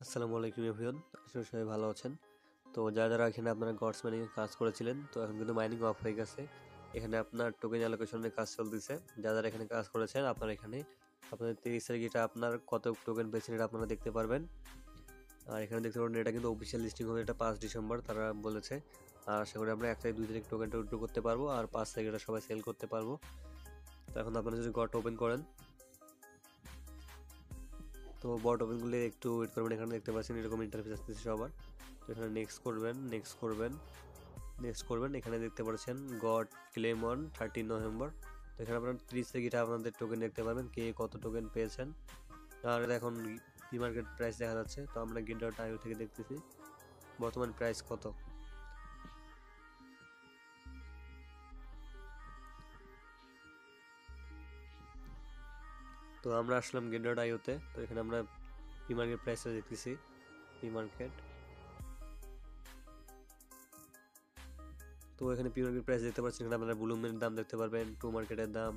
আসসালামু আলাইকুম এভরিওয়ান, আশা করি সবাই ভালো আছেন। তো যারা এখানে আপনারা গডস মাইনিং এ কাজ করেছিলেন, তো এখন কিন্তু মাইনিং অফ হয়ে গেছে। এখানে আপনার টোকেন অ্যালোকেশনের কাজ চলতেছে। যারা এখানে কাজ করেছেন আপনারা এখানে আপনাদের 30 তারিখ এটা আপনার কত টোকেন পেয়েছেন এটা আপনারা দেখতে পারবেন। আর এখানে দেখতে পারবেন এটা কিন্তু অফিসিয়াল লিস্টিং হবে, এটা 5 ডিসেম্বর তারা বলেছে। আর আশা করি আমরা 1 তারিখ 2 তারিখ টোকেনটা উইথড্র করতে পারবো আর 5 তারিখ এটা সবাই সেল করতে পারবো। তো এখন আপনারা যদি গড ওপেন করেন, তো বট ওপেন করলে একটু ওয়েট করবেন। এখানে দেখতে পাচ্ছেন এরকম ইন্টারফেস আসতেছে সবার। তো এখানে নেক্সট করবেন। এখানে দেখতে পাচ্ছেন গড ক্লেম অন 13 নভেম্বর। তো এখানে আপনার 30 তারিখে আপনাদের টোকেন দেখতে পারবেন কে কত টোকেন পেয়েছেন। আর এখন প্রি মার্কেট প্রাইস দেখা যাচ্ছে। তো আমরা গেট.io থেকে দেখতেছি বর্তমান প্রাইস কত। তো আমরা আসলাম গেট.io তে। তো এখানে আমরা প্রি মার্কেট প্রাইসটা দেখতেছি। প্রি মার্কেট, তো এখানে প্রি মার্কেট প্রাইস দেখতে পাচ্ছেন। এখানে আপনারা ব্লুমের দাম দেখতে পারবেন, টু মার্কেটের দাম।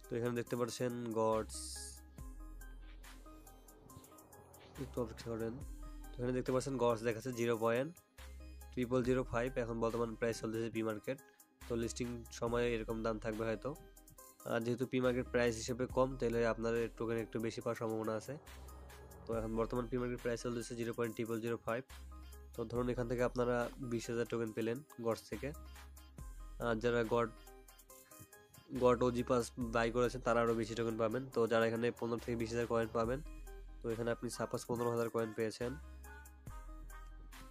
তো এখানে দেখতে পাচ্ছেন গডস, একটু অপেক্ষা করেন। তো এখানে দেখতে পাচ্ছেন গডস দেখাচ্ছে 0.0005। এখন বর্তমান প্রাইস চলতেছে প্রি মার্কেট। তো লিস্টিং সময়ে এরকম দাম থাকবে হয়তো। আর যেহেতু প্রি মার্কেট প্রাইস হিসেবে কম, তাহলে আপনাদের টোকেন একটু বেশি পাওয়ার সম্ভাবনা আছে। তো এখন বর্তমান প্রি মার্কেট প্রাইস চলতেছে 0.0005। তো ধরুন এখান থেকে আপনারা 20,000 টোকেন পেলেন গডস থেকে। আর যারা গড ওজি পাস বাই করেছেন তারা আরও বেশি টোকেন পাবেন। তো যারা এখানে 15 থেকে 20,000 কয়েন পাবেন, তো এখানে আপনি সাপোজ 15,000 কয়েন পেয়েছেন।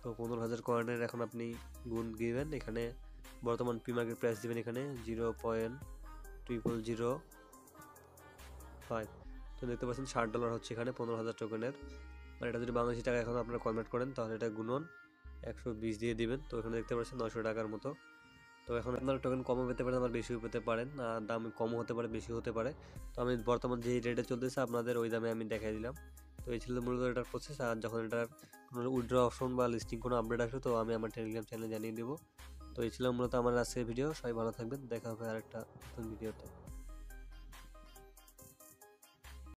তো 15,000 কয়েনের এখন আপনি গুণ দিবেন, এখানে বর্তমান প্রি মার্কেট প্রাইস দিবেন এখানে 0.0005। তো দেখতে পাচ্ছেন $60 হচ্ছে এখানে 15,000 টোকেনের। আর এটা যদি বাংলাদেশি টাকা এখন আপনারা কনভার্ট করেন তাহলে এটা গুণন 120 দিয়ে দিবেন। তো এখানে দেখতে পাচ্ছেন 900 টাকার মতো। তো এখন আপনারা টোকেন কমও পেতে পারেন, আবার বেশিও পেতে পারেন, দাম কমও হতে পারে, বেশিও হতে পারে। তো আমি বর্তমান যে রেটে চলতেছে আপনাদের ওই দামে আমি দেখাই দিলাম। তো এই ছিল মূলত এটার প্রসেস। আর যখন এটার কোনো উইথড্র অপশন বা লিস্টিং কোনো আপডেট আসবে তো আমি আমার টেলিগ্রাম চ্যানেলে জানিয়ে দেবো। তো এই ছিল মূলত আমার আজকের ভিডিও। সবাই ভালো থাকবেন, দেখা হবে আরেকটা নতুন ভিডিওতে।